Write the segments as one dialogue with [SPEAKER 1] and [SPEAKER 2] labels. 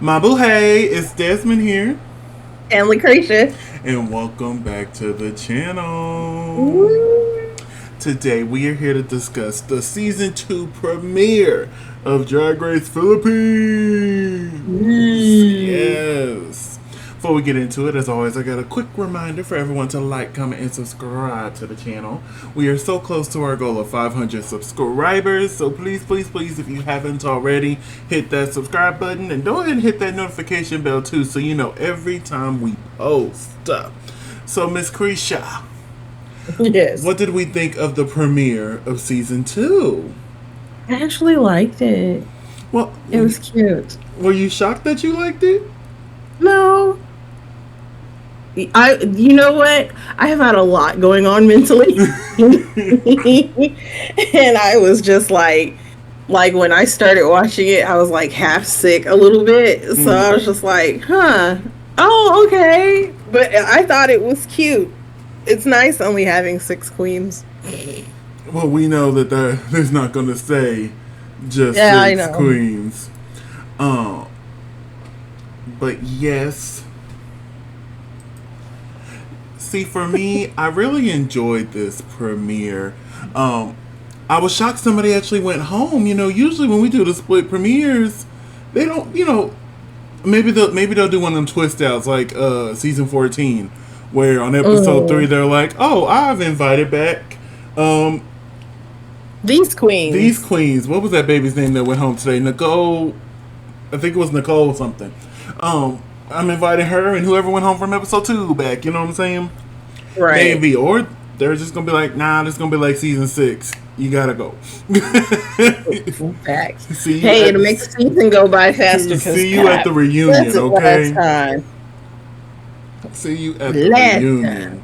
[SPEAKER 1] Mabu, hey, it's Desmond here,
[SPEAKER 2] And LaCresha.
[SPEAKER 1] and welcome back to the channel.
[SPEAKER 2] Woo.
[SPEAKER 1] Today we are here to discuss the season 2 premiere of Drag Race Philippines. Yes. Before we get into it, as always, I got a quick reminder for everyone to like, comment, and subscribe to the channel. We are so close to our goal of 500 subscribers, so please, please, please, if you haven't already, hit that subscribe button and go ahead and hit that notification bell too, so you know every time we post. So, Miss Krisha,
[SPEAKER 2] Yes.
[SPEAKER 1] what did we think of the premiere of season 2?
[SPEAKER 2] I actually liked it.
[SPEAKER 1] Well,
[SPEAKER 2] It was cute.
[SPEAKER 1] were you shocked that you liked it?
[SPEAKER 2] No. You know what? I have had a lot going on mentally. And I was just like when I started watching it, I was like half sick a little bit. So I was just like, oh, okay. But I thought it was cute. It's nice only having 6 queens.
[SPEAKER 1] Well, we know that there's not going to say just
[SPEAKER 2] Yeah, I
[SPEAKER 1] 6
[SPEAKER 2] know.
[SPEAKER 1] queens. Um, but yes. See, for me, I really enjoyed this premiere. I was shocked somebody actually went home. You know, usually when we do the split premieres, they don't. You know, maybe they'll do one of them twist outs like season 14, where on episode 3 they're like, "Oh, I've invited back
[SPEAKER 2] These
[SPEAKER 1] these
[SPEAKER 2] queens.
[SPEAKER 1] queens." What was that baby's name that went home today? Nicole. I think it was Nicole something. I'm inviting her and whoever went home from episode 2 back. You know what I'm saying?
[SPEAKER 2] Right.
[SPEAKER 1] Maybe, or they're just gonna be like, "Nah, this is gonna be like season 6. You gotta go."
[SPEAKER 2] Facts.
[SPEAKER 1] see you
[SPEAKER 2] Hey,
[SPEAKER 1] at
[SPEAKER 2] it'll make the season go by faster because
[SPEAKER 1] see you at the reunion,
[SPEAKER 2] last
[SPEAKER 1] okay?
[SPEAKER 2] time.
[SPEAKER 1] See you at the
[SPEAKER 2] Last
[SPEAKER 1] reunion.
[SPEAKER 2] time.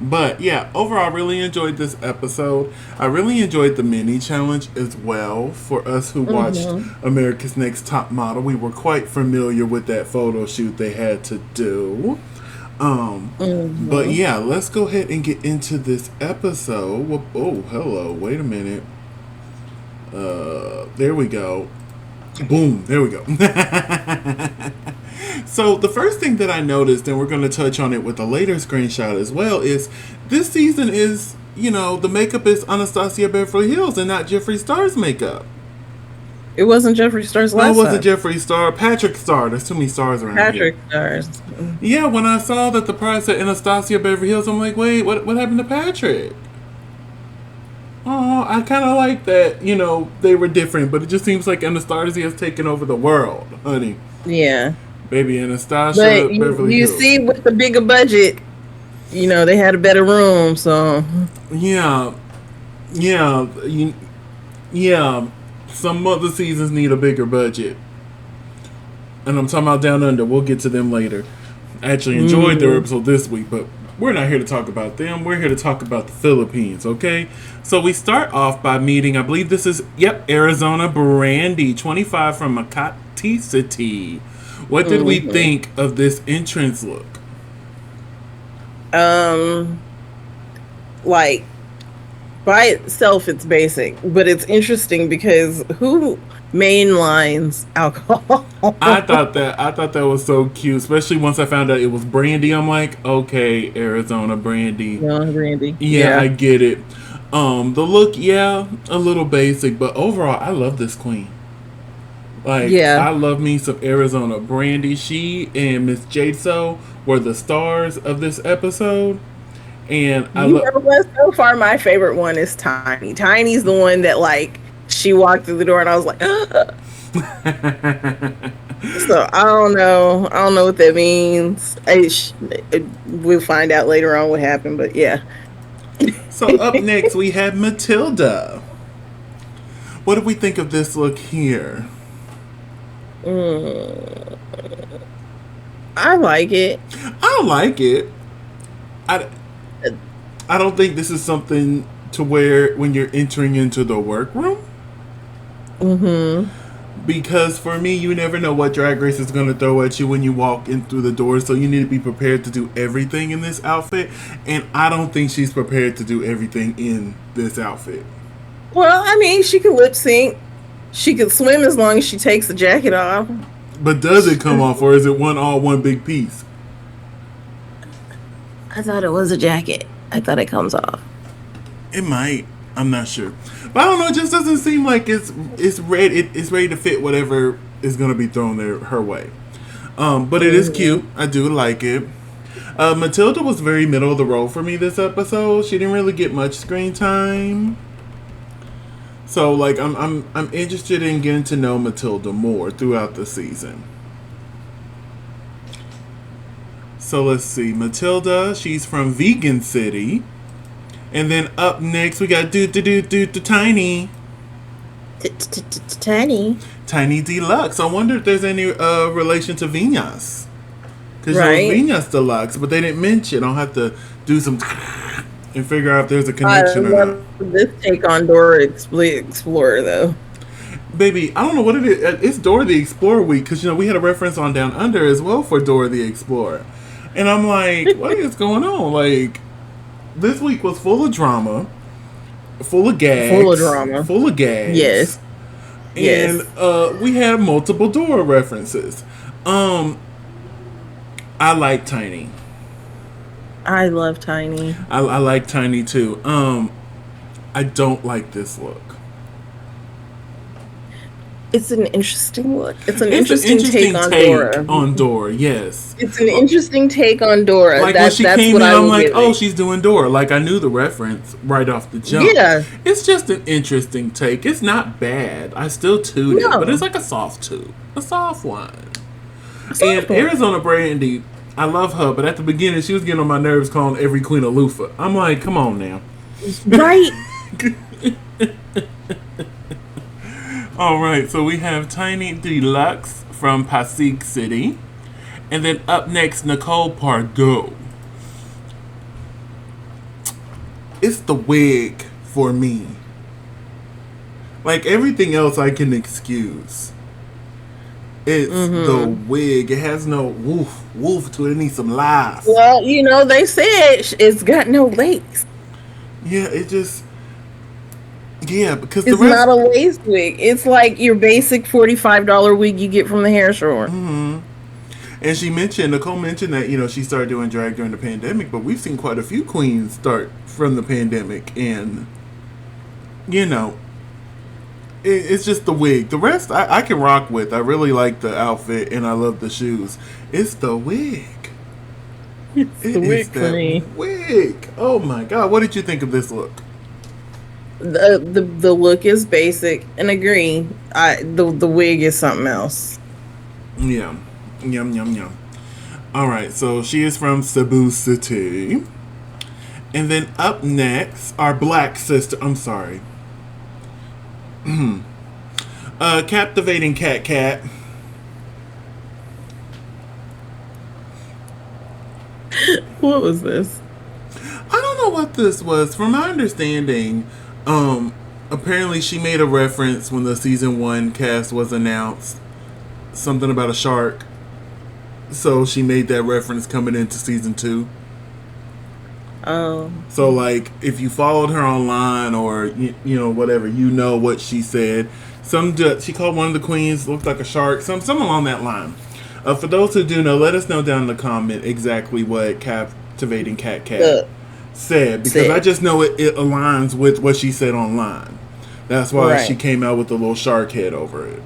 [SPEAKER 1] But yeah, overall, I really enjoyed this episode. I really enjoyed the mini challenge as well. For us who watched America's Next Top Model, we were quite familiar with that photo shoot they had to do. But yeah, let's go ahead and get into this episode. Oh, hello. Wait a minute. There we go. Boom. There we go. So the first thing that I noticed, and we're going to touch on it with a later screenshot as well, is this season is, you know, the makeup is Anastasia Beverly Hills and not Jeffree Star's makeup.
[SPEAKER 2] It wasn't Jeffree Star's
[SPEAKER 1] No, it
[SPEAKER 2] last
[SPEAKER 1] wasn't
[SPEAKER 2] time.
[SPEAKER 1] Jeffree Star. Patrick Star. There's too many stars around here.
[SPEAKER 2] Patrick Stars.
[SPEAKER 1] Yeah, when I saw that the price said Anastasia Beverly Hills, I'm like, wait, what happened to Patrick? Oh, I kind of like that, you know, they were different, but it just seems like Anastasia has taken over the world, honey.
[SPEAKER 2] Yeah.
[SPEAKER 1] Baby Anastasia
[SPEAKER 2] But
[SPEAKER 1] Beverly
[SPEAKER 2] you
[SPEAKER 1] Hills.
[SPEAKER 2] see, with the bigger budget, you know, they had a better room, so.
[SPEAKER 1] Yeah, yeah, yeah. Some other seasons need a bigger budget, and I'm talking about Down Under. We'll get to them later. I actually enjoyed their episode this week, but we're not here to talk about them. We're here to talk about the Philippines, okay? So we start off by meeting, I believe this is, Arizona Brandy, 25 from Makati City. What did we think of this entrance look?
[SPEAKER 2] Like, by itself, it's basic, but it's interesting because who mainlines alcohol?
[SPEAKER 1] I thought that was so cute, especially once I found out it was Brandy. I'm like, okay, Arizona Brandy.
[SPEAKER 2] Young Brandy.
[SPEAKER 1] Yeah, I get it. The look, yeah, a little basic, but overall, I love this queen. Like,
[SPEAKER 2] Yeah.
[SPEAKER 1] I love me some Arizona Brandy. She and Miss Jade were the stars of this episode, and I
[SPEAKER 2] You
[SPEAKER 1] love.
[SPEAKER 2] know what? So far, my favorite one is Tiny. Tiny's the one that, like, she walked through the door and I was like, so I don't know. I don't know what that means. We'll find out later on what happened, but yeah.
[SPEAKER 1] So up next we have Matilda. What do we think of this look here?
[SPEAKER 2] I like it.
[SPEAKER 1] I like it. I don't think this is something to wear when you're entering into the workroom. Because for me, you never know what Drag Race is going to throw at you when you walk in through the door. So you need to be prepared to do everything in this outfit. And I don't think she's prepared to do everything in this outfit.
[SPEAKER 2] Well, I mean, she can lip sync. She can swim as long as she takes the jacket off.
[SPEAKER 1] But does it come off, or is it one big piece?
[SPEAKER 2] I thought it was a jacket. I thought it comes off.
[SPEAKER 1] It might. I'm not sure. But I don't know. It just doesn't seem like it's ready. It's ready to fit whatever is going to be thrown her way. But it is cute. I do like it. Matilda was very middle of the road for me this episode. She didn't really get much screen time. So like I'm interested in getting to know Matilda more throughout the season. So let's see. Matilda, she's from Vegan City. And then up next we got Tiny. Tiny Deluxe. I wonder if there's any relation to Viñas. Because Viñas Deluxe, but they didn't mention. I'll have to do some and figure out if there's a connection or not.
[SPEAKER 2] This take on Dora Explorer, though.
[SPEAKER 1] Baby, I don't know what it is. It's Dora the Explorer week, because, we had a reference on Down Under as well for Dora the Explorer. And I'm like, what is going on? Like, this week was full of drama, full of gags. Full of gags.
[SPEAKER 2] Yes.
[SPEAKER 1] And we had multiple Dora references. I like Tiny.
[SPEAKER 2] I love Tiny.
[SPEAKER 1] I like Tiny too. I don't like this look.
[SPEAKER 2] It's an interesting look. It's an interesting take on Dora.
[SPEAKER 1] On Dora, yes.
[SPEAKER 2] It's an interesting take on Dora.
[SPEAKER 1] Like when she came in, I'm like, oh, she's doing Dora. Like I knew the reference right off the jump.
[SPEAKER 2] Yeah.
[SPEAKER 1] It's just an interesting take. It's not bad. I still toot it, but it's like a soft toot. A soft one. Arizona Brandy, I love her, but at the beginning she was getting on my nerves calling every queen a loofah. I'm like, come on now.
[SPEAKER 2] Right.
[SPEAKER 1] All right, so we have Tiny Deluxe from Pasig City. And then up next, Nicole Portois. It's the wig for me. Like everything else I can excuse. It's the wig. It has no woof to it. It needs some life.
[SPEAKER 2] Well, they said it's got no lace.
[SPEAKER 1] Yeah, it just... Yeah, because
[SPEAKER 2] it's not a lace wig. It's like your basic $45 wig you get from the hair store.
[SPEAKER 1] Mm-hmm. And Nicole mentioned that, she started doing drag during the pandemic, but we've seen quite a few queens start from the pandemic, and, it's just the wig. The rest I can rock with. I really like the outfit, and I love the shoes. It's the wig.
[SPEAKER 2] It's the wig for me.
[SPEAKER 1] Wig. Oh my God. What did you think of this look?
[SPEAKER 2] The look is basic, and agree. The wig is something else.
[SPEAKER 1] Yeah. Yum. All right, so she is from Cebu City. And then up next, our black sister. I'm sorry. Captivating Cat.
[SPEAKER 2] What was this?
[SPEAKER 1] I don't know what this was. From my understanding, apparently she made a reference when the season 1 cast was announced. Something about a shark. So she made that reference coming into season 2.
[SPEAKER 2] Oh.
[SPEAKER 1] So like, if you followed her online or whatever, what she said. She called one of the queens looked like a shark. Some along that line. For those who do know, let us know down in the comment exactly what Captivating Cat said, because I just know it aligns with what she said online. That's why she came out with the little shark head over it.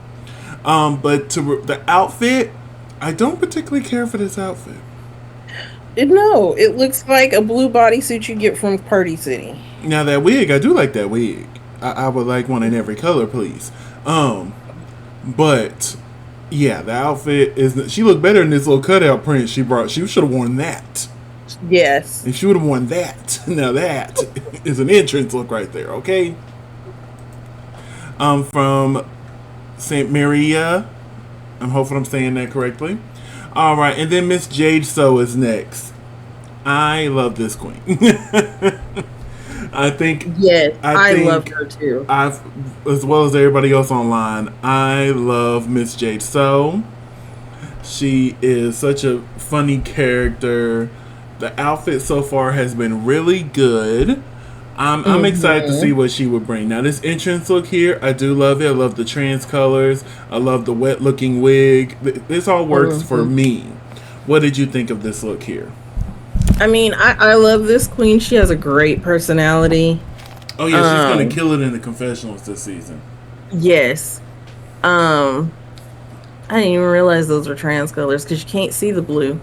[SPEAKER 1] But to the outfit, I don't particularly care for this outfit.
[SPEAKER 2] No, it looks like a blue bodysuit you get from Party City.
[SPEAKER 1] Now that wig, I do like that wig. I would like one in every color, please. But yeah, the outfit she looked better in this little cutout print she brought. She should have worn that.
[SPEAKER 2] Yes.
[SPEAKER 1] If she would have worn that, now that is an entrance look right there, okay? From St. Maria. I'm hoping I'm saying that correctly. All right, and then Miss Jade So is next. I love this queen. I think.
[SPEAKER 2] Yes, I love her too.
[SPEAKER 1] As well as everybody else online, I love Miss Jade So. She is such a funny character. The outfit so far has been really good. I'm excited to see what she would bring. Now, this entrance look here, I do love it. I love the trans colors. I love the wet looking wig. This all works for me. What did you think of this look here?
[SPEAKER 2] I mean, I love this queen. She has a great personality.
[SPEAKER 1] Oh yeah, she's gonna kill it in the confessionals this season.
[SPEAKER 2] Yes. I didn't even realize those were trans colors because you can't see the blue.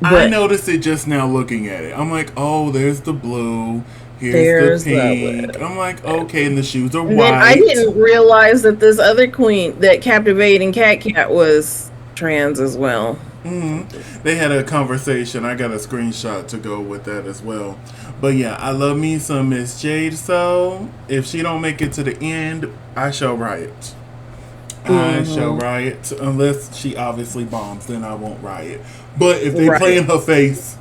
[SPEAKER 1] I noticed it just now looking at it. I'm like, oh, there's the blue. Here's the pink. I'm like, okay, and the shoes are white.
[SPEAKER 2] I didn't realize that this other queen, that Captivating Cat was trans as well.
[SPEAKER 1] They had a conversation. I got a screenshot to go with that as well. But yeah, I love me some Miss Jade. So if she don't make it to the end, I shall riot. I shall riot. Unless she obviously bombs, then I won't riot. But if they play in her face,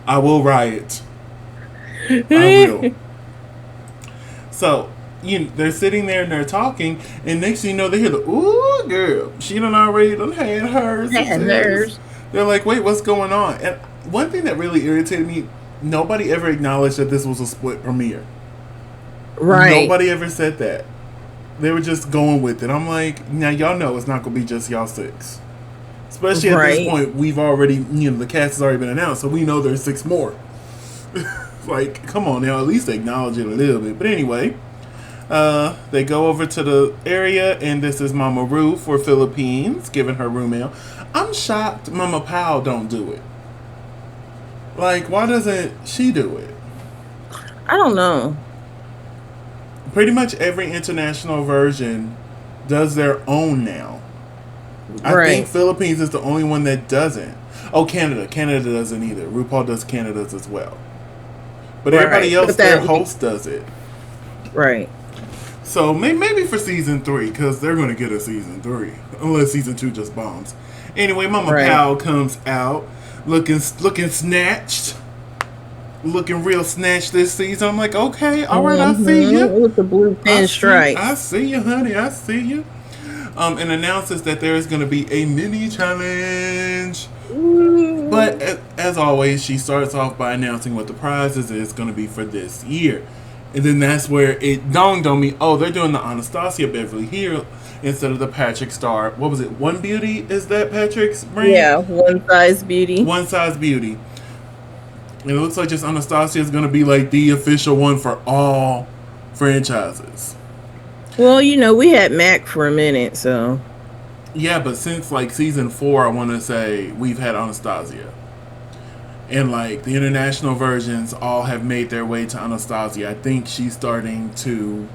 [SPEAKER 1] I will riot. I will. So, they're sitting there and they're talking, and next thing you know, they hear the ooh girl. She done already had hers. They're like, wait, what's going on? And one thing that really irritated me, nobody ever acknowledged that this was a split premiere. Right. Nobody ever said that. They were just going with it. I'm like, now y'all know it's not gonna be just y'all 6. Especially at this point, we've already, the cast has already been announced, so we know there's 6 more. Like, come on now, at least acknowledge it a little bit. But anyway, they go over to the area, and this is Mama Rue for Philippines, giving her room mail. I'm shocked Mama Powell don't do it. Like, why doesn't she do it?
[SPEAKER 2] I don't know.
[SPEAKER 1] Pretty much every international version does their own now. I think Philippines is the only one that doesn't. Oh, Canada. Canada doesn't either. RuPaul does Canada's as well. But everybody else, their host does it.
[SPEAKER 2] Right.
[SPEAKER 1] So maybe for season 3, because they're going to get a season 3. Unless season 2 just bombs. Anyway, Mama Powell comes out looking snatched. Looking real snatched this season. I'm like, okay, all right, I see you.
[SPEAKER 2] With the blue pinstripes.
[SPEAKER 1] I see you, honey. I see you. And announces that there is going to be a mini challenge. Ooh. But as always, she starts off by announcing what the prizes is going to be for this year. And then that's where it dawned on me, oh, they're doing the Anastasia Beverly Hill instead of the Patrick Star. What was it? One Beauty? Is that Patrick's brand?
[SPEAKER 2] Yeah, One Size Beauty.
[SPEAKER 1] One Size Beauty. And it looks like just Anastasia is going to be like the official one for all franchises.
[SPEAKER 2] Well, we had Mac for a minute, so.
[SPEAKER 1] Yeah, but since like season 4, I want to say we've had Anastasia. And like the international versions all have made their way to Anastasia. I think she's starting to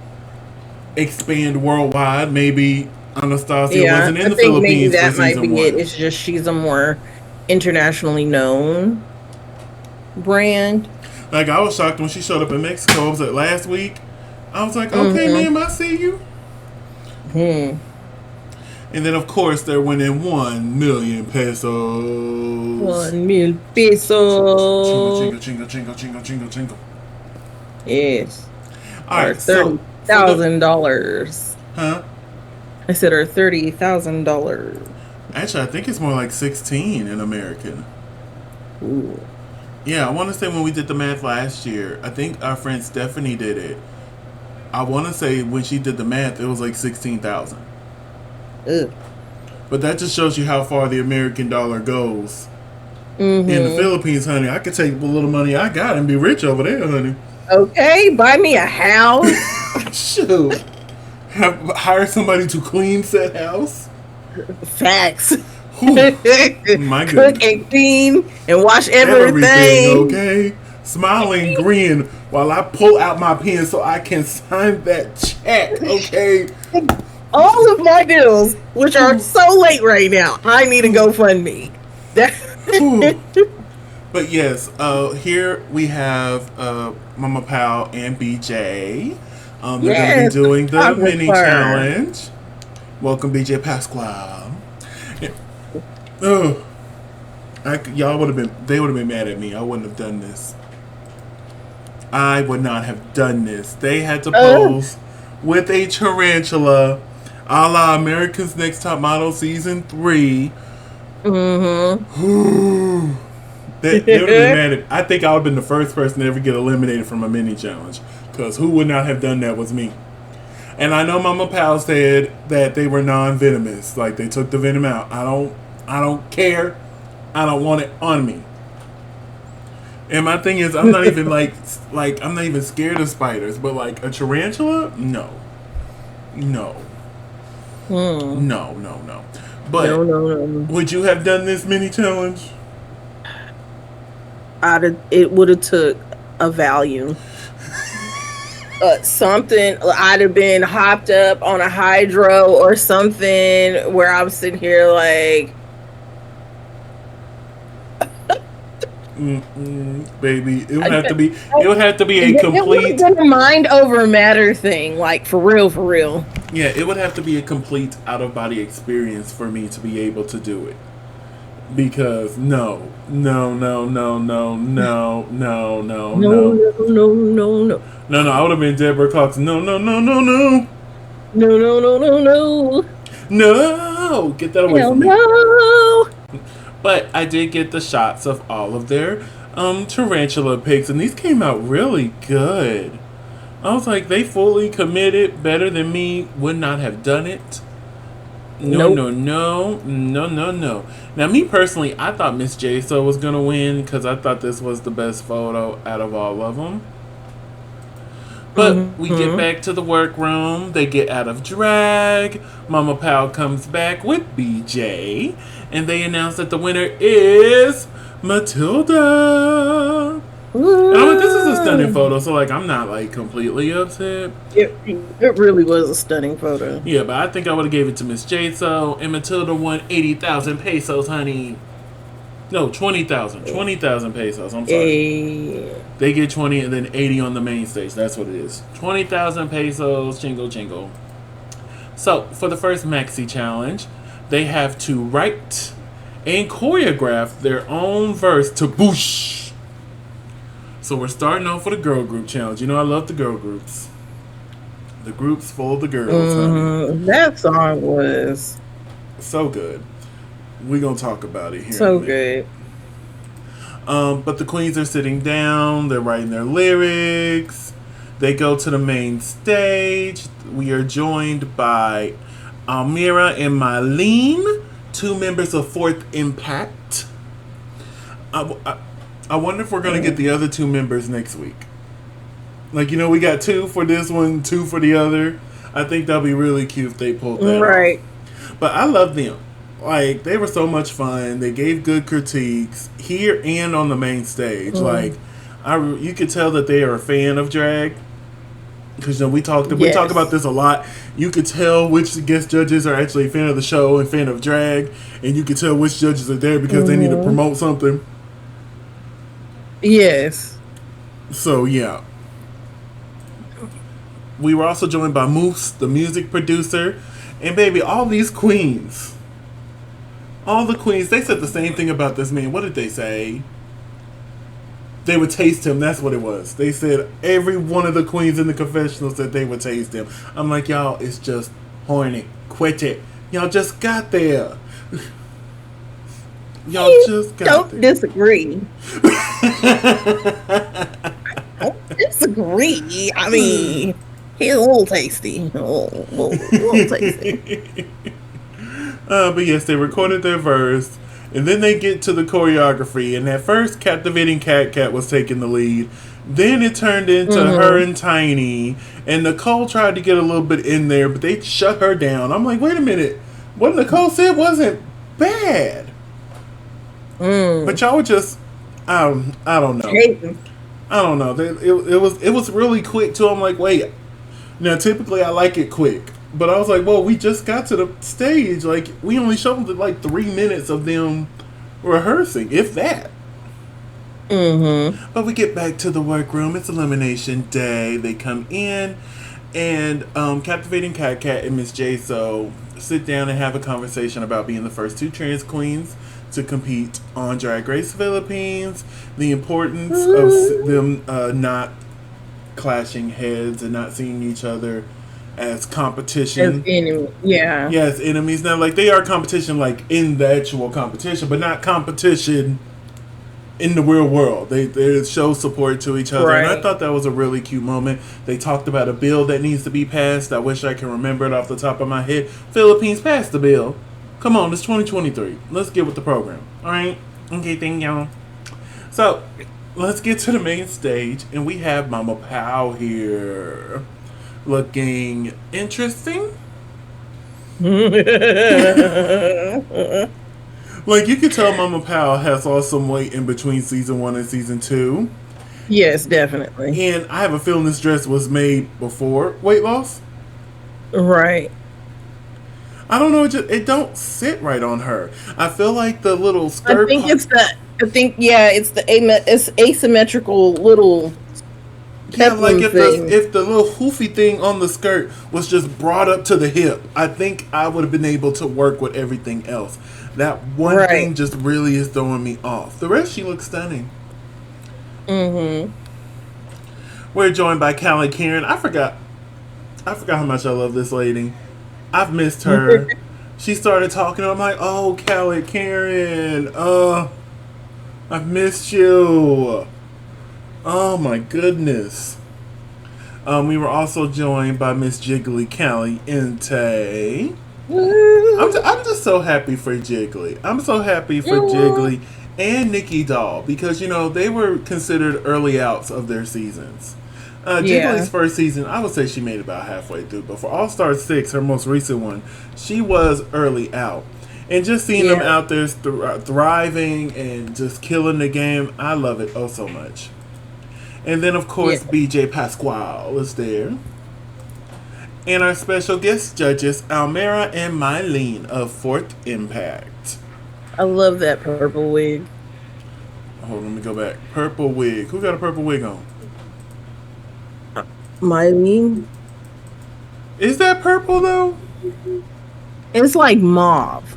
[SPEAKER 1] expand worldwide. Maybe Anastasia wasn't in the Philippines.
[SPEAKER 2] Maybe that might be
[SPEAKER 1] 1.
[SPEAKER 2] it. It's just she's a more internationally known brand.
[SPEAKER 1] Like, I was shocked when she showed up in Mexico. Was it last week? I was like, okay, ma'am, I see you. And then, of course, they're winning 1 million pesos.
[SPEAKER 2] 1 million pesos.
[SPEAKER 1] Chingle, chingle, chingle, chingle, chingle.
[SPEAKER 2] Yes.
[SPEAKER 1] All right,
[SPEAKER 2] $30,000.
[SPEAKER 1] Huh?
[SPEAKER 2] I said, or $30,000.
[SPEAKER 1] Actually, I think it's more like 16 in American.
[SPEAKER 2] Ooh.
[SPEAKER 1] Yeah, I want to say when we did the math last year, I think our friend Stephanie did it. I want to say when she did the math, it was like 16,000. But that just shows you how far the American dollar goes. In the Philippines, honey, I could take the little money I got and be rich over there, honey.
[SPEAKER 2] Okay, buy me a house.
[SPEAKER 1] Shoot. Hire somebody to clean said house.
[SPEAKER 2] Facts.
[SPEAKER 1] My goodness.
[SPEAKER 2] Cook and clean and wash everything.
[SPEAKER 1] Okay? Smile and grin while I pull out my pen so I can sign that check, okay?
[SPEAKER 2] All of my bills, which are so late right now, I need a GoFundMe.
[SPEAKER 1] But yes, here we have Mama Powell and BJ. They're going to be doing the mini challenge. Welcome, BJ Pasquale. Y'all would have been. They would have been mad at me. I wouldn't have done this. I would not have done this. They had to pose with a tarantula, a la America's Next Top Model season 3. They would have been mad at. I think I would have been the first person to ever get eliminated from a mini challenge. Because who would not have done that was me. And I know Mama Pal said that they were non-venomous. Like, they took the venom out. I don't care. I don't want it on me. And my thing is, I'm not even I'm not even scared of spiders. But like a tarantula, no. No. No. But
[SPEAKER 2] no.
[SPEAKER 1] Would you have done this mini challenge?
[SPEAKER 2] It would have took a Valium. Something. I'd have been hopped up on a hydro or something where I'm sitting here like,
[SPEAKER 1] baby, it would have to be. It would have to be a complete.
[SPEAKER 2] It would a mind over matter thing, like for real.
[SPEAKER 1] Yeah, it would have to be a complete out of body experience for me to be able to do it. Because no. I would have been Deborah Cox. No. Get that away from me.
[SPEAKER 2] No.
[SPEAKER 1] But I did get the shots of all of their tarantula pics, and these came out really good. I was like, they fully committed, better than me, would not have done it. No. Now, me personally, I thought Miss Jade was going to win because I thought this was the best photo out of all of them. But we get back to the workroom. They get out of drag. Mama Pal comes back with BJ. And they announce that the winner is Matilda. And I'm like, this is a stunning photo. So, like, I'm not, like, completely upset.
[SPEAKER 2] It really was a stunning photo.
[SPEAKER 1] Yeah, but I think I would have gave it to Miss Jade. And Matilda won 80,000 pesos, honey. No, 20,000. 20,000 pesos. I'm sorry. They get 20 and then 80 on the main stage. That's what it is. 20,000 pesos. Chingo. So, for the first Maxi challenge, they have to write and choreograph their own verse to Boosh. So, we're starting off with a girl group challenge. You know, I love the girl groups. The groups full of the girls.
[SPEAKER 2] That song was
[SPEAKER 1] so good. We're going to talk about it here.
[SPEAKER 2] So good.
[SPEAKER 1] But the queens are sitting down. They're writing their lyrics. They go to the main stage. We are joined by Almira and Mylene, 2 members of Fourth Impact. I wonder if we're going to get the other 2 members next week. Like, you know, we got 2 for this one, 2 for the other. I think that'll be really cute if they pulled that
[SPEAKER 2] right
[SPEAKER 1] off. But I love them. Like, they were so much fun. They gave good critiques here and on the main stage. Like, you could tell that they are a fan of drag. Because, you know, we talk about this a lot. You could tell which guest judges are actually a fan of the show and fan of drag. And you could tell which judges are there because they need to promote something.
[SPEAKER 2] Yes.
[SPEAKER 1] So, yeah. We were also joined by Moose, the music producer. And, baby, all these queens. All the queens, they said the same thing about this man. What did they say? They would taste him. That's what it was. They said every one of the queens in the confessional said they would taste him. I'm like, y'all, it's just horny. Quit it. Y'all just got there. Y'all just got
[SPEAKER 2] Don't
[SPEAKER 1] there.
[SPEAKER 2] Disagree. Don't disagree. I mean, he's a little tasty. A little tasty.
[SPEAKER 1] But yes, they recorded their verse, and then they get to the choreography. And at first, Captivating Cat was taking the lead. Then it turned into her and Tiny, and Nicole tried to get a little bit in there, but they shut her down. I'm like, wait a minute, what Nicole said wasn't bad, but y'all were just, I don't know. I don't know. It was really quick too. I'm like, wait. Now typically I like it quick. But I was like, well, we just got to the stage. Like, we only showed like 3 minutes of them rehearsing, if that. But we get back to the workroom. It's elimination day. They come in, and Captivating Cat and Miss J sit down and have a conversation about being the first 2 trans queens to compete on Drag Race Philippines. The importance of them not clashing heads and not seeing each other as competition.
[SPEAKER 2] As enemy. Yeah.
[SPEAKER 1] Yeah, as enemies. Now, like, they are competition, like, in the actual competition, but not competition in the real world. They show support to each other, and I
[SPEAKER 2] Right.
[SPEAKER 1] thought that was a really cute moment. They talked about a bill that needs to be passed. I wish I can remember it off the top of my head. Philippines passed the bill. Come on, it's 2023. Let's get with the program. All right. Okay, thank y'all. So let's get to the main stage, and we have Mama Pow here, looking interesting. Like, you could tell Mama Pow has lost some weight in between season 1 and season 2.
[SPEAKER 2] Yes, definitely.
[SPEAKER 1] And I have a feeling this dress was made before weight loss.
[SPEAKER 2] Right.
[SPEAKER 1] I don't know, it don't sit right on her. I feel like the little
[SPEAKER 2] I
[SPEAKER 1] skirt
[SPEAKER 2] think it's the. I think it's the it's asymmetrical little
[SPEAKER 1] yeah, like
[SPEAKER 2] peplum thing.
[SPEAKER 1] if the little hoofy thing on the skirt was just brought up to the hip, I think I would have been able to work with everything else. That one thing just really is throwing me off. The rest, she looks stunning.
[SPEAKER 2] Mm-hmm.
[SPEAKER 1] We're joined by Callie Karen. I forgot how much I love this lady. I've missed her. She started talking. I'm like, oh, Callie Karen. I've missed you. Oh my goodness. We were also joined by Miss Jiggly Caliente. I'm just so happy for Jiggly. I'm so happy for Jiggly and Nikki Doll because, you know, they were considered early outs of their seasons. Jiggly's first season, I would say she made about halfway through, but for All Star 6, her most recent one, she was early out. And just seeing them out there thriving and just killing the game, I love it oh so much. And then, of course, BJ Pasquale is there. And our special guest judges, Almera and Mylene of Fourth Impact.
[SPEAKER 2] I love that purple wig.
[SPEAKER 1] Hold on, let me go back. Purple wig. Who got a purple wig on?
[SPEAKER 2] Mylene?
[SPEAKER 1] Is that purple, though?
[SPEAKER 2] It's like mauve.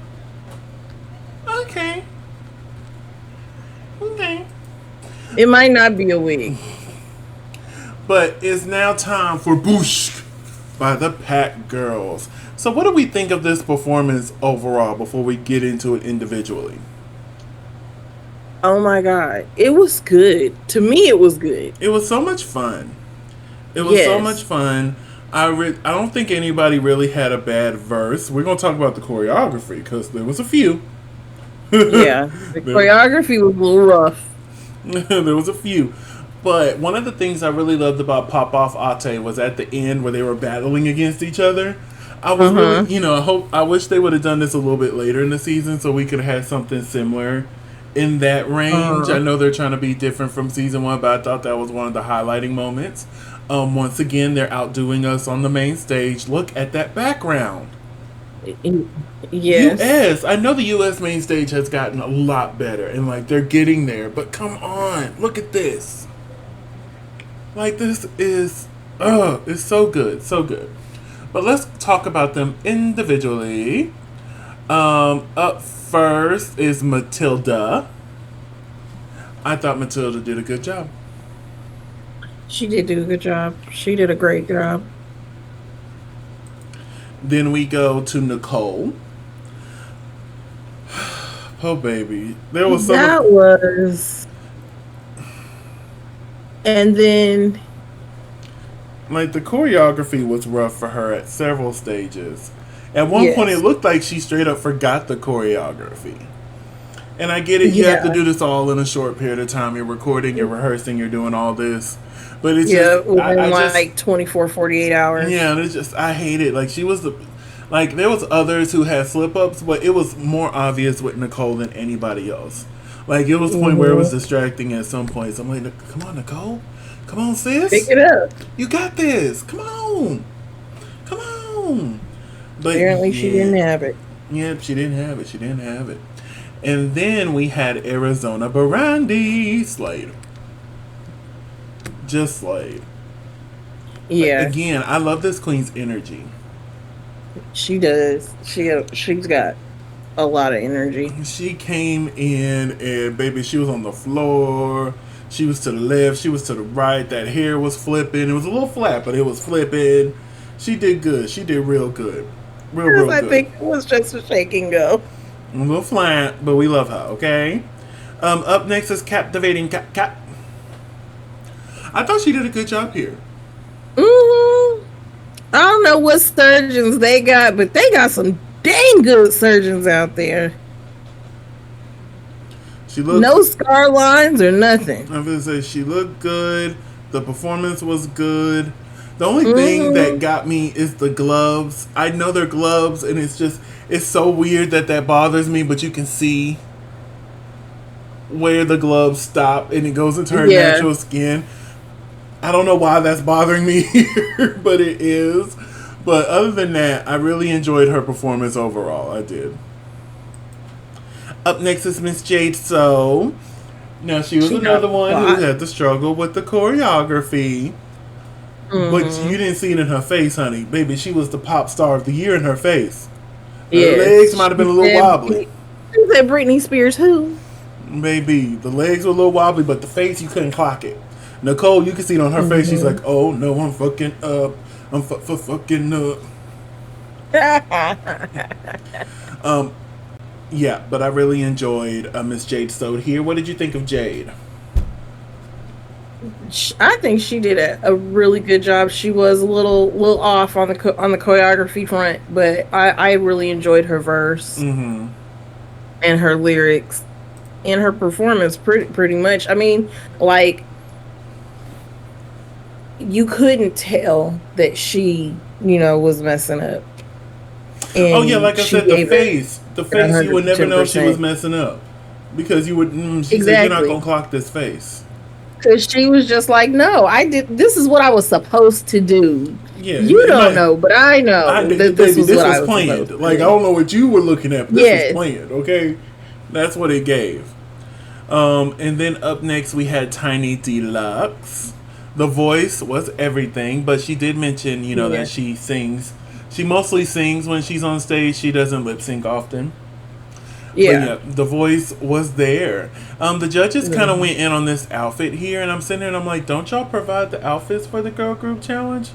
[SPEAKER 1] Okay.
[SPEAKER 2] It might not be a wig.
[SPEAKER 1] But it's now time for Boosh by the Pack Girls. So what do we think of this performance overall before we get into it individually?
[SPEAKER 2] Oh my god. It was good. To me, it was good.
[SPEAKER 1] It was so much fun. It was so much fun. I don't think anybody really had a bad verse. We're going to talk about the choreography because there was a few.
[SPEAKER 2] Yeah. The choreography was a little rough.
[SPEAKER 1] There was a few. But one of the things I really loved about Pop Off Ate was at the end where they were battling against each other. I was really, I wish they would have done this a little bit later in the season so we could have had something similar in that range. I know they're trying to be different from season 1, but I thought that was one of the highlighting moments. Once again, they're outdoing us on the main stage. Look at that background.
[SPEAKER 2] Yes.
[SPEAKER 1] US. I know the US main stage has gotten a lot better and like they're getting there, but come on, look at this. Like this is it's so good, so good. But let's talk about them individually. Up first is Matilda. I thought Matilda did a good job.
[SPEAKER 2] She did do a good job. She did a great job.
[SPEAKER 1] Then we go to Nicole. Oh baby, there was
[SPEAKER 2] and then
[SPEAKER 1] like the choreography was rough for her at several stages. At one point, it looked like she straight up forgot the choreography. And I get it, you have to do this all in a short period of time. You're recording, you're rehearsing, you're doing all this. But it's just,
[SPEAKER 2] I like 24, 48 hours.
[SPEAKER 1] Yeah, and it's just, I hate it. Like, there was others who had slip-ups, but it was more obvious with Nicole than anybody else. Like, it was a point where it was distracting at some points. I'm like, come on, Nicole. Come on, sis.
[SPEAKER 2] Pick it up.
[SPEAKER 1] You got this. Come on. Come on. But
[SPEAKER 2] apparently she didn't have it.
[SPEAKER 1] Yep, she didn't have it. And then we had Arizona Brandy slayed. Just slayed.
[SPEAKER 2] Yeah.
[SPEAKER 1] But again, I love this queen's energy.
[SPEAKER 2] She does. She's got a lot of energy.
[SPEAKER 1] She came in and baby, she was on the floor. She was to the left. She was to the right. That hair was flipping. It was a little flat, but it was flipping. She did good. She did real good. Real
[SPEAKER 2] I
[SPEAKER 1] good.
[SPEAKER 2] think it was just a shake and go.
[SPEAKER 1] A little flat, but we love her, okay? Up next is Captivating Cap. I thought she did a good job here.
[SPEAKER 2] I don't know what surgeons they got, but they got some dang good surgeons out there.
[SPEAKER 1] She looked,
[SPEAKER 2] no scar lines or nothing.
[SPEAKER 1] I'm gonna say she looked good. The performance was good. The only thing that got me is the gloves. I know they're gloves, and it's so weird that bothers me, but you can see where the gloves stop, and it goes into her natural skin. I don't know why that's bothering me here, but it is. But other than that, I really enjoyed her performance overall. I did. Up next is Miss Jade. So now she was another one who had to struggle with the choreography. But you didn't see it in her face, honey. Baby, she was the pop star of the year in her face. Her legs might have been a little wobbly.
[SPEAKER 2] Who said Britney Spears who?
[SPEAKER 1] Maybe. The legs were a little wobbly, but the face, you couldn't clock it. Nicole, you can see it on her face. She's like, oh, no, I'm fucking up. I'm fucking up. Yeah, but I really enjoyed Miss Jade Stode here. What did you think of Jade?
[SPEAKER 2] I think she did a really good job. She was a little off on the choreography front, but I really enjoyed her verse and her lyrics and her performance pretty much. I mean, like, you couldn't tell that she, was messing up.
[SPEAKER 1] Oh yeah, like I said, the face you would never know she was messing up because you would. She said, "You're not gonna clock this face."
[SPEAKER 2] Because she was just like, "No, I did. This is what I was supposed to do."
[SPEAKER 1] Yeah,
[SPEAKER 2] you don't know, but I know that this was what I was
[SPEAKER 1] planned. Like, I don't know what you were looking at, but this was planned. Okay, that's what it gave. And then up next we had Tiny Deluxe. The voice was everything, but she did mention, that she sings. She mostly sings when she's on stage. She doesn't lip sync often. Yeah. But the voice was there. The judges kind of went in on this outfit here, and I'm sitting there and I'm like, don't y'all provide the outfits for the girl group challenge?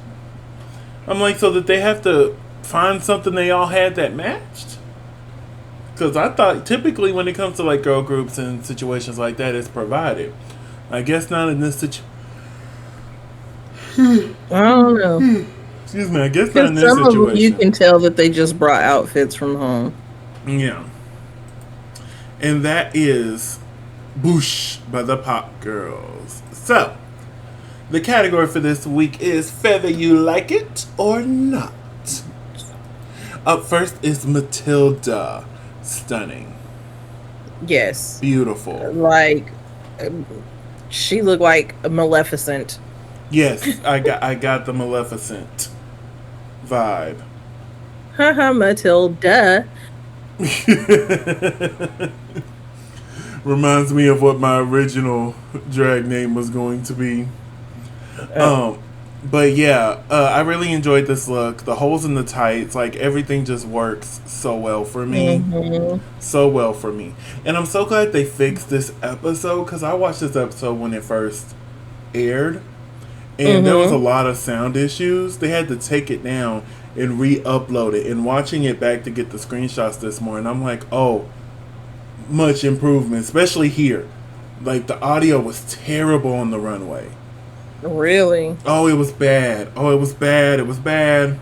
[SPEAKER 1] I'm like, so that they have to find something they all had that matched? Because I thought typically when it comes to like girl groups and situations like that, it's provided. I guess not in this situation.
[SPEAKER 2] I don't know.
[SPEAKER 1] Excuse me, I guess not in this situation.
[SPEAKER 2] Some of them you can tell that they just brought outfits from home.
[SPEAKER 1] Yeah. And that is Boosh by the Pop Girls. So, the category for this week is Feather You Like It or Not. Up first is Matilda Stunning.
[SPEAKER 2] Yes.
[SPEAKER 1] Beautiful.
[SPEAKER 2] Like, she looked like a Maleficent.
[SPEAKER 1] Yes, I got the Maleficent vibe.
[SPEAKER 2] Haha, Matilda.
[SPEAKER 1] Reminds me of what my original drag name was going to be. But yeah, I really enjoyed this look. The holes in the tights, like everything just works so well for me. So well for me. And I'm so glad they fixed this episode because I watched this episode when it first aired. And there was a lot of sound issues. They had to take it down and re-upload it. And watching it back to get the screenshots this morning, I'm like, oh, much improvement, especially here. Like, the audio was terrible on the runway.
[SPEAKER 2] Really?
[SPEAKER 1] Oh, it was bad. Oh, it was bad. It was bad.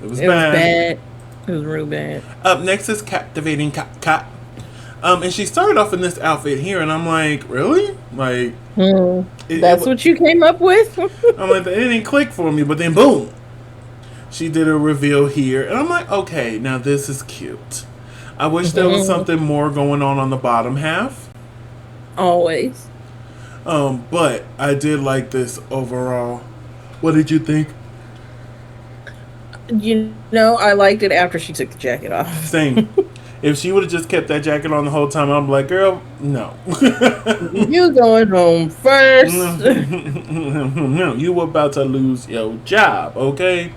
[SPEAKER 1] It was bad.
[SPEAKER 2] It was real bad.
[SPEAKER 1] Up next is Captivating Cap. And she started off in this outfit here, and I'm like, really? Like,
[SPEAKER 2] that's what you came up with?
[SPEAKER 1] I'm like, it didn't click for me, but then boom, she did a reveal here, and I'm like, okay, now this is cute. I wish there was something more going on the bottom half.
[SPEAKER 2] Always.
[SPEAKER 1] But I did like this overall. What did you think?
[SPEAKER 2] I liked it after she took the jacket off.
[SPEAKER 1] Same. If she would have just kept that jacket on the whole time, I'm like, girl, no.
[SPEAKER 2] You going home first.
[SPEAKER 1] No, you were about to lose your job, okay?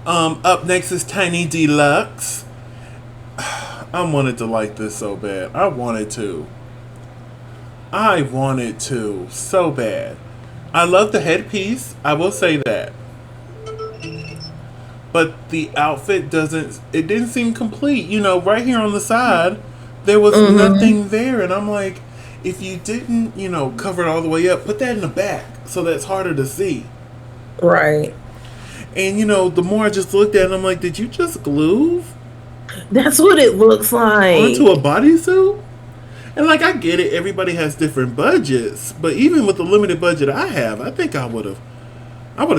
[SPEAKER 1] Up next is Tiny Deluxe. I wanted to like this so bad. I wanted to so bad. I love the headpiece. I will say that. But the outfit didn't seem complete. Right here on the side, There was
[SPEAKER 2] Mm-hmm.
[SPEAKER 1] nothing there, and I'm like, if you didn't, cover it all the way up, put that in the back so that's harder to see.
[SPEAKER 2] Right.
[SPEAKER 1] And the more I just looked at it, I'm like, did you just glue
[SPEAKER 2] That's what it looks
[SPEAKER 1] onto a
[SPEAKER 2] like.
[SPEAKER 1] bodysuit? And like, I get it, everybody has different budgets, but even with the limited budget I have, I think I would have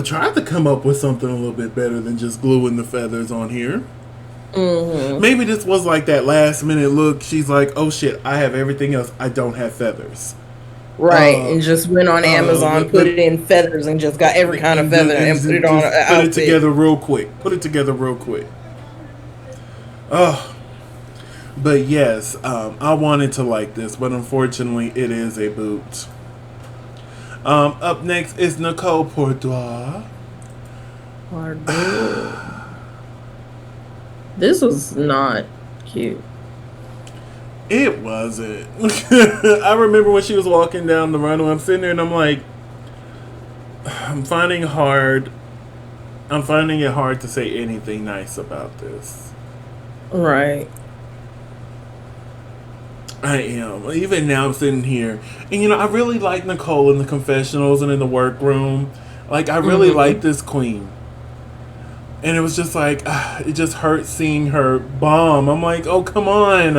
[SPEAKER 1] tried to come up with something a little bit better than just gluing the feathers on here.
[SPEAKER 2] Mm-hmm.
[SPEAKER 1] Maybe this was like that last minute look. She's like, oh shit, I have everything else. I don't have feathers.
[SPEAKER 2] Right.
[SPEAKER 1] Uh,
[SPEAKER 2] And just went on Amazon, put it in feathers, and just got every kind of
[SPEAKER 1] and,
[SPEAKER 2] feather
[SPEAKER 1] and,
[SPEAKER 2] and put it
[SPEAKER 1] and
[SPEAKER 2] on an
[SPEAKER 1] just put it
[SPEAKER 2] outfit.
[SPEAKER 1] together real quick. Put it together real quick. Oh, but yes, I wanted to like this, but unfortunately, it is a boot. Up next is Nicole Portois.
[SPEAKER 2] Pardon. This was not cute.
[SPEAKER 1] It wasn't. I remember when she was walking down the runway. I'm sitting there and I'm like, I'm finding hard. I'm finding it hard to say anything nice about this.
[SPEAKER 2] Right.
[SPEAKER 1] I am. Even now, I'm sitting here, and I really like Nicole in the confessionals and in the workroom. Like, I really
[SPEAKER 2] Mm-hmm.
[SPEAKER 1] like this queen, and it was just like, it just hurt seeing her bomb. I'm like, oh come on.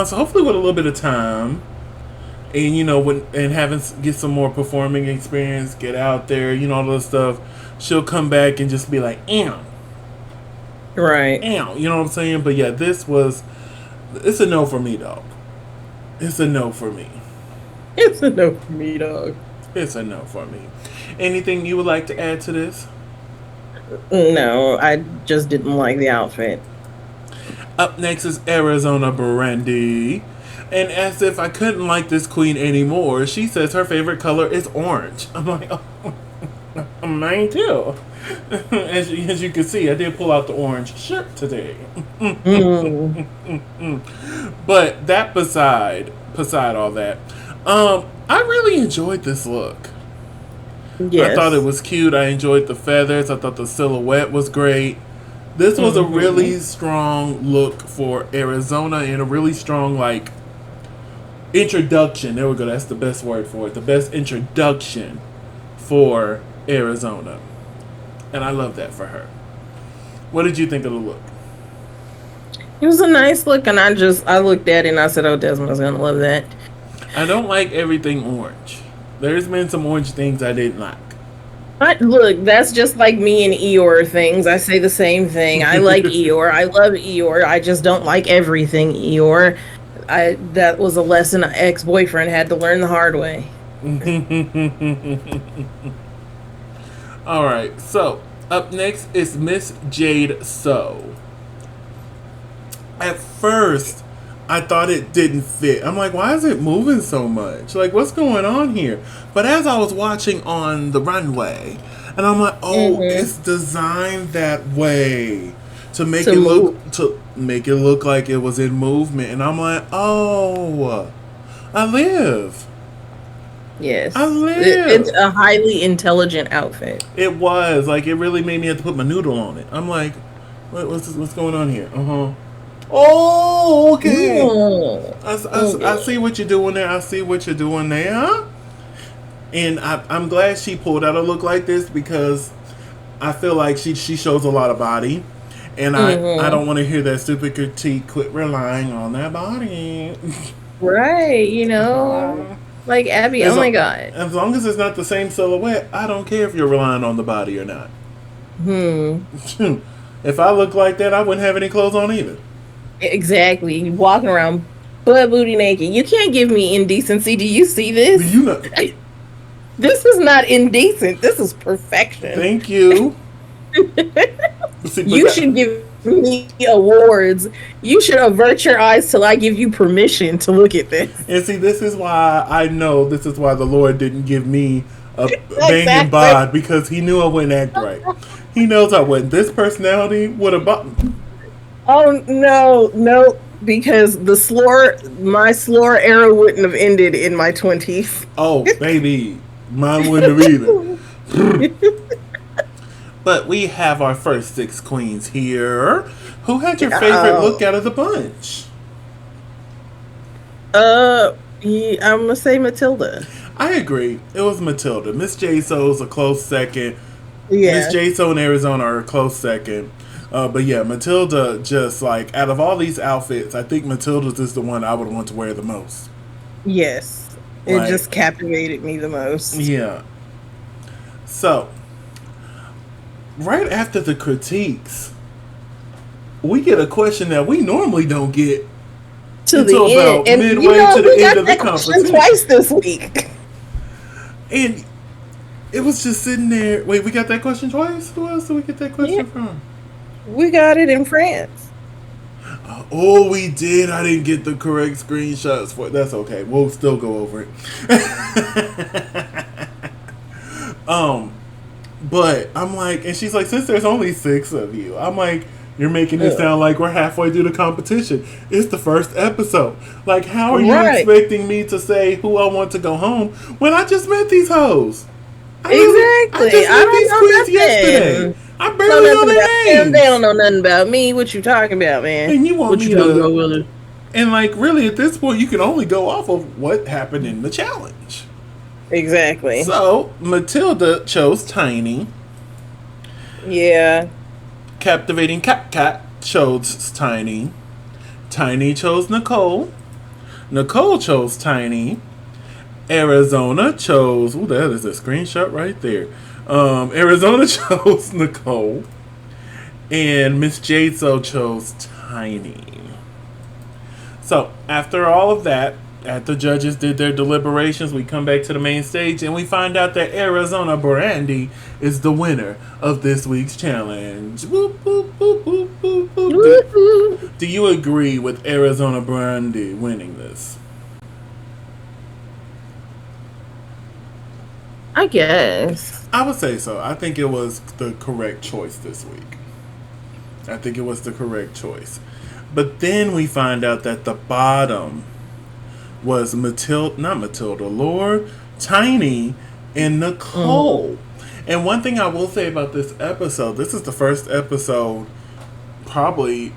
[SPEAKER 1] So hopefully, with a little bit of time, and and having get some more performing experience, get out there, all this stuff, she'll come back and just be like, ow,
[SPEAKER 2] Right.
[SPEAKER 1] ow. You know what I'm saying? But yeah, it's a no for me, dog. It's a no for me.
[SPEAKER 2] It's a no for me, dog.
[SPEAKER 1] It's a no for me. Anything you would like to add to this?
[SPEAKER 2] No, I just didn't like the outfit.
[SPEAKER 1] Up next is Arizona Brandy. And as if I couldn't like this queen anymore, she says her favorite color is orange. I'm like, oh, mine too. As you can see, I did pull out the orange shirt today.
[SPEAKER 2] Mm.
[SPEAKER 1] But that beside all that, I really enjoyed this look. I thought it
[SPEAKER 2] Yes.
[SPEAKER 1] was cute. I enjoyed the feathers. I thought the silhouette was great. This was a
[SPEAKER 2] Mm-hmm.
[SPEAKER 1] really strong look for Arizona and a really strong like introduction. There we go. That's the best word for it. The best introduction for Arizona. And I love that for her. What did you think of the look?
[SPEAKER 2] It was a nice look, and I looked at it and I said, "Oh, Desmond's gonna love that."
[SPEAKER 1] I don't like everything orange. There's been some orange things I didn't like.
[SPEAKER 2] But look, that's just like me and Eeyore things. I say the same thing. I like Eeyore. I love Eeyore. I just don't like everything Eeyore. I That was a lesson an ex-boyfriend had to learn the hard way.
[SPEAKER 1] All right. So up next is Miss Jade. So at first, I thought it didn't fit. I'm like, why is it moving so much? Like, what's going on here? But as I was watching on the runway, and I'm like, oh,
[SPEAKER 2] Mm-hmm.
[SPEAKER 1] it's designed that way to make
[SPEAKER 2] To
[SPEAKER 1] it
[SPEAKER 2] move.
[SPEAKER 1] look like it was in movement. And I'm like, oh, I live. I
[SPEAKER 2] Yes. It's
[SPEAKER 1] live.
[SPEAKER 2] a highly intelligent outfit.
[SPEAKER 1] It was like it really made me have to put my noodle on it. I'm like, what's going on here? Uh huh. Oh, okay.
[SPEAKER 2] Mm.
[SPEAKER 1] I
[SPEAKER 2] Okay.
[SPEAKER 1] see what you're doing there. I see what you're doing there. And I'm glad she pulled out a look like this because I feel like she shows a lot of body. And I
[SPEAKER 2] Mm-hmm.
[SPEAKER 1] don't want to hear that stupid critique. Quit relying on that body.
[SPEAKER 2] Right, like Abby,
[SPEAKER 1] as,
[SPEAKER 2] oh my
[SPEAKER 1] lo-
[SPEAKER 2] God.
[SPEAKER 1] as long as it's not the same silhouette, I don't care if you're relying on the body or not.
[SPEAKER 2] Hmm.
[SPEAKER 1] If I look like that, I wouldn't have any clothes on either.
[SPEAKER 2] Exactly. Walking around butt booty naked. You can't give me indecency. Do you see this?
[SPEAKER 1] You know.
[SPEAKER 2] This is not indecent. This is perfection.
[SPEAKER 1] Thank you. See, but
[SPEAKER 2] You should give me awards. You should avert your eyes till I give you permission to look at this.
[SPEAKER 1] and see, this is why I know this is why the Lord didn't give me a banging
[SPEAKER 2] Exactly.
[SPEAKER 1] bod because He knew I wouldn't act right. He knows I wouldn't. This personality would have.
[SPEAKER 2] Oh no, no, because my slore era wouldn't have ended in my 20s.
[SPEAKER 1] Oh, baby, mine wouldn't have either. But we have our first six queens here. Who had your favorite
[SPEAKER 2] Oh,
[SPEAKER 1] look out of the bunch?
[SPEAKER 2] Yeah, I'm gonna say Matilda.
[SPEAKER 1] I agree. It was Matilda. Miss J So's a close second. Miss
[SPEAKER 2] Yeah.
[SPEAKER 1] J So and Arizona are a close second. But yeah, Matilda, just like out of all these outfits, I think Matilda's is the one I would want to wear the most.
[SPEAKER 2] Yes. It
[SPEAKER 1] Like,
[SPEAKER 2] just captivated me the most.
[SPEAKER 1] yeah. So, right after the critiques, we get a question that we normally don't get
[SPEAKER 2] To
[SPEAKER 1] until
[SPEAKER 2] the end.
[SPEAKER 1] about
[SPEAKER 2] And
[SPEAKER 1] midway to the
[SPEAKER 2] we
[SPEAKER 1] end
[SPEAKER 2] got
[SPEAKER 1] of the
[SPEAKER 2] that question
[SPEAKER 1] competition.
[SPEAKER 2] twice this week.
[SPEAKER 1] And it was just sitting there. Wait, we got that question twice? Who else did we get that question
[SPEAKER 2] Yeah.
[SPEAKER 1] from?
[SPEAKER 2] We got it in France.
[SPEAKER 1] Oh, we did. I didn't get the correct screenshots for it. That's okay. We'll still go over it. But I'm like, and she's like, since there's only 6 of you, I'm like, you're making it sound like we're halfway through the competition. It's the first episode. Like, how are you expecting me to say who I want to go home when I just met these hoes?
[SPEAKER 2] Exactly.
[SPEAKER 1] I just met these
[SPEAKER 2] don't know
[SPEAKER 1] queens
[SPEAKER 2] nothing.
[SPEAKER 1] yesterday. I barely know their names.
[SPEAKER 2] They don't know nothing about me. What you talking about, man?
[SPEAKER 1] And you want
[SPEAKER 2] what
[SPEAKER 1] me
[SPEAKER 2] you talking about,
[SPEAKER 1] to?
[SPEAKER 2] Willie?
[SPEAKER 1] And like, really, at this point, you can only go off of what happened in the challenge.
[SPEAKER 2] Exactly.
[SPEAKER 1] So Matilda chose Tiny.
[SPEAKER 2] Yeah.
[SPEAKER 1] Captivating Cat chose Tiny. Tiny chose Nicole. Nicole chose Tiny. Arizona chose. Ooh, that is a screenshot right there. Arizona chose Nicole. And Miss Jade so chose Tiny. So, after all of that, after the judges did their deliberations, we come back to the main stage and we find out that Arizona Brandy is the winner of this week's challenge. Whoop, whoop, whoop, whoop, whoop, whoop. Do you agree with Arizona Brandy winning this?
[SPEAKER 2] I guess.
[SPEAKER 1] I would say so. I think it was the correct choice this week. I think it was the correct choice. But then we find out that the bottom was not Matilda, Lord, Tiny, and Nicole. And one thing I will say about this episode, this is the first episode probably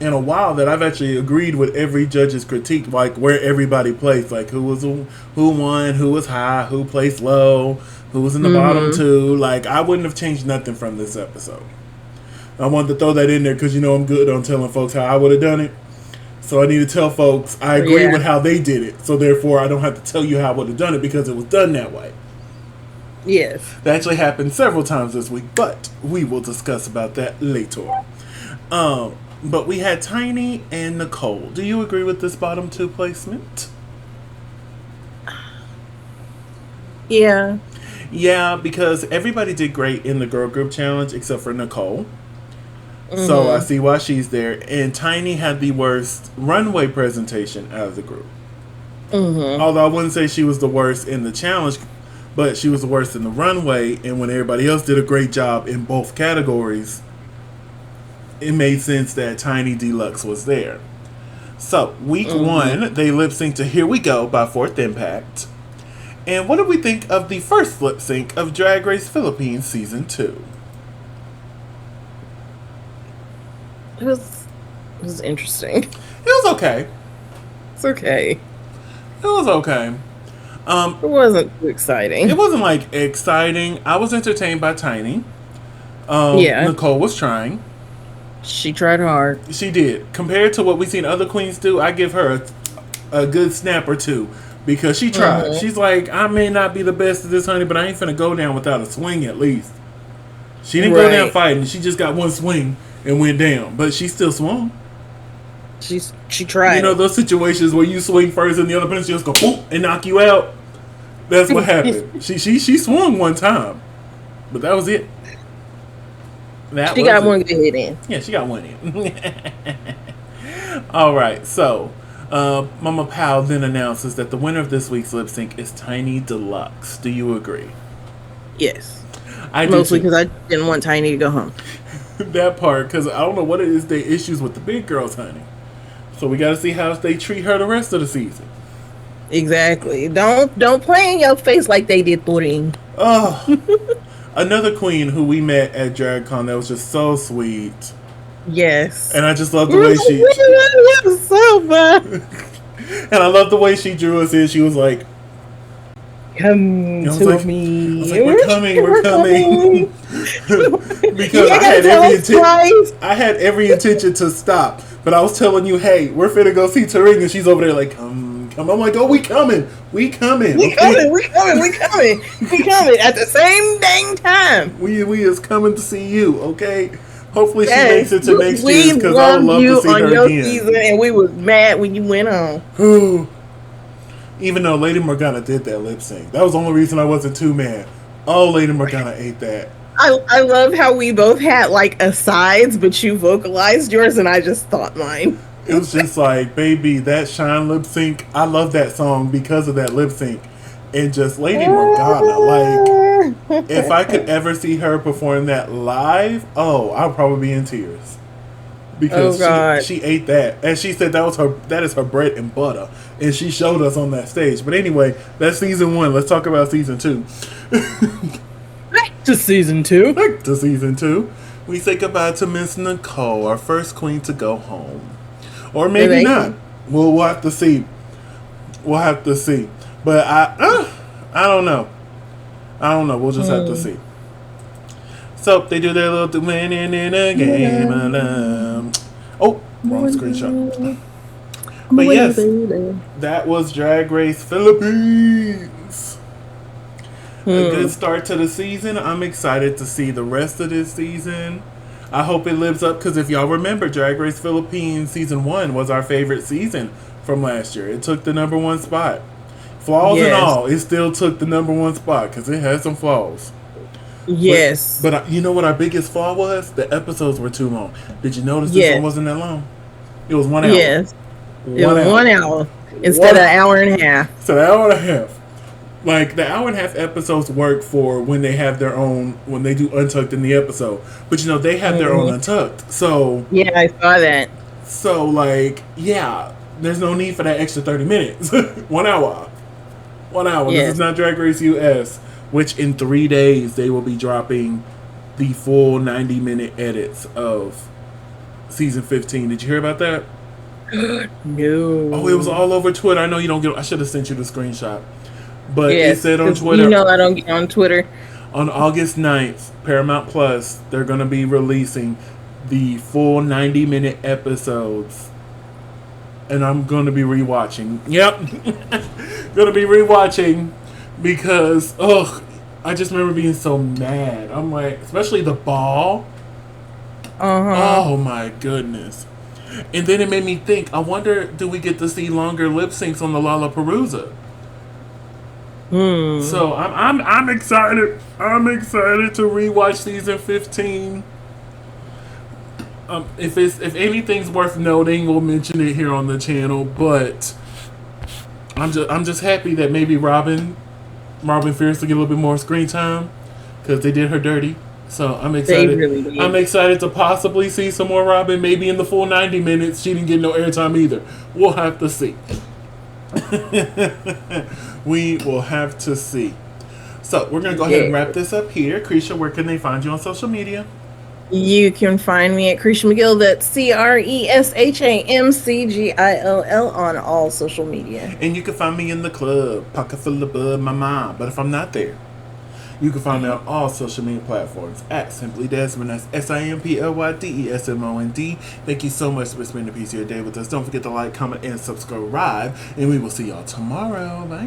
[SPEAKER 1] in a while that I've actually agreed with every judge's critique, like where everybody placed, like who won, who was high, who placed low, who was in the bottom 2. Like, I wouldn't have changed nothing from this episode. I wanted to throw that in there because you know I'm good on telling folks how I would have done it. So I need to tell folks I agree with how they did it. So therefore I don't have to tell you how I would have done it because it was done that way.
[SPEAKER 2] Yes.
[SPEAKER 1] That actually happened several times this week, but we will discuss about that later. But we had Tiny and Nicole. Do you agree with this bottom 2 placement?
[SPEAKER 2] Yeah.
[SPEAKER 1] Yeah, because everybody did great in the girl group challenge except for Nicole. So I see why she's there. And Tiny had the worst runway presentation out of the group. Although I wouldn't say she was the worst in the challenge, but she was the worst in the runway. And when everybody else did a great job in both categories, it made sense that Tiny Deluxe was there. So, week 1, they lip synced to Here We Go by Fourth Impact. And what did we think of the first lip sync of Drag Race Philippines Season 2?
[SPEAKER 2] It was interesting.
[SPEAKER 1] It was okay.
[SPEAKER 2] It's okay.
[SPEAKER 1] It was okay.
[SPEAKER 2] It wasn't too exciting.
[SPEAKER 1] It wasn't like exciting. I was entertained by Tiny. Nicole was trying.
[SPEAKER 2] She tried hard.
[SPEAKER 1] She did. Compared to what we've seen other queens do, I give her a good snap or two because she tried. She's like, I may not be the best at this, honey, but I ain't finna go down without a swing at least. She didn't go down fighting. She just got one swing and went down, but she still swung.
[SPEAKER 2] She tried.
[SPEAKER 1] You know those situations where you swing first and the other person just go boom and knock you out. That's what happened. She swung one time, but that was it.
[SPEAKER 2] She got one good hit in.
[SPEAKER 1] Yeah, she got one in. All right, so Mama Powell then announces that the winner of this week's lip sync is Tiny Deluxe. Do you agree?
[SPEAKER 2] Yes.
[SPEAKER 1] I do
[SPEAKER 2] mostly because I didn't want Tiny to go home.
[SPEAKER 1] That part, because I don't know what it is their issues with the big girls, honey. So we got to see how they treat her the rest of the season.
[SPEAKER 2] Exactly. Don't play in your face like they did Turing.
[SPEAKER 1] Oh, another queen who we met at DragCon that was just so sweet.
[SPEAKER 2] Yes.
[SPEAKER 1] And I just love the way she.
[SPEAKER 2] So bad.
[SPEAKER 1] And I love the way she drew us in. She was like,
[SPEAKER 2] Come
[SPEAKER 1] I was
[SPEAKER 2] to
[SPEAKER 1] like,
[SPEAKER 2] me.
[SPEAKER 1] I was like, we're coming. Because I had every intention to stop, but I was telling you, hey, we're finna go see Taring, and she's over there like, come. I'm like, oh, we coming.
[SPEAKER 2] We coming at the same dang time.
[SPEAKER 1] We is coming to see you, okay? Hopefully she makes it to next year, because I would love to see
[SPEAKER 2] on
[SPEAKER 1] her
[SPEAKER 2] your
[SPEAKER 1] again.
[SPEAKER 2] Season, and we was mad when you went on.
[SPEAKER 1] Even though Lady Morgana did that lip sync. That was the only reason I wasn't too mad. Oh, Lady Morgana ate that.
[SPEAKER 2] I love how we both had like asides, but you vocalized yours and I just thought mine.
[SPEAKER 1] It was just like, baby, that Shine lip sync. I love that song because of that lip sync. And just Lady Morgana, like, if I could ever see her perform that live, I'd probably be in tears. Because she ate that. And she said that is her bread and butter. And she showed us on that stage. But anyway, that's season 1. Let's talk about season 2.
[SPEAKER 2] Back to season 2.
[SPEAKER 1] We say goodbye to Miss Nicole, our first queen to go home. Or maybe not. We'll have to see. But I don't know. We'll just have to see. So they do their little winning in a game. Wrong screenshot. But yes, that was Drag Race Philippines. A good start to the season. I'm excited to see the rest of this season. I hope it lives up, because if y'all remember, Drag Race Philippines season 1 was our favorite season from last year. It took the number 1 spot. Flaws and all, it still took the number 1 spot because it had some flaws.
[SPEAKER 2] Yes.
[SPEAKER 1] But you know what our biggest flaw was? The episodes were too long. Did you notice this one wasn't that long? It was 1 hour.
[SPEAKER 2] Yes. It was 1 hour instead of an hour and a half.
[SPEAKER 1] Instead of an hour and a half. Like, the hour and a half episodes work for when they have their own, when they do Untucked in the episode. But, they have their own Untucked. So.
[SPEAKER 2] Yeah, I saw that.
[SPEAKER 1] So, like, there's no need for that extra 30 minutes. 1 hour. 1 hour. Yes. This is not Drag Race US, which in 3 days they will be dropping the full 90-minute edits of season 15. Did you hear about that?
[SPEAKER 2] No.
[SPEAKER 1] Oh, it was all over Twitter. I know you don't get. I should have sent you the screenshot. But it said on Twitter.
[SPEAKER 2] You know I don't get on Twitter.
[SPEAKER 1] On August 9th, Paramount Plus, they're going to be releasing the full 90-minute episodes. And I'm going to be rewatching. Yep. Going to be rewatching because, I just remember being so mad. I'm like, especially the ball. Oh my goodness. And then it made me think, I wonder, do we get to see longer lip syncs on the Lollapalooza? So I'm excited. I'm excited to rewatch season 15. If anything's worth noting, we'll mention it here on the channel. But I'm just happy that maybe Robin Fierce will get a little bit more screen time because they did her dirty. So I'm excited. Really did. I'm excited to possibly see some more Robin. Maybe in the full 90 minutes, she didn't get no airtime either. We'll have to see. We will have to see. So we're gonna go ahead and wrap this up here. Cresha, where can they find you on social media?
[SPEAKER 2] You can find me at Cresha McGill. That's CRESHAMCGILL on all social media.
[SPEAKER 1] And you can find me in the club, pocket full of bud, my mom. But if I'm not there, you can find me on all social media platforms at Simply Desmond. That's SIMPLYDESMOND. Thank you so much for spending a piece of your day with us. Don't forget to like, comment, and subscribe. And we will see y'all tomorrow. Bye.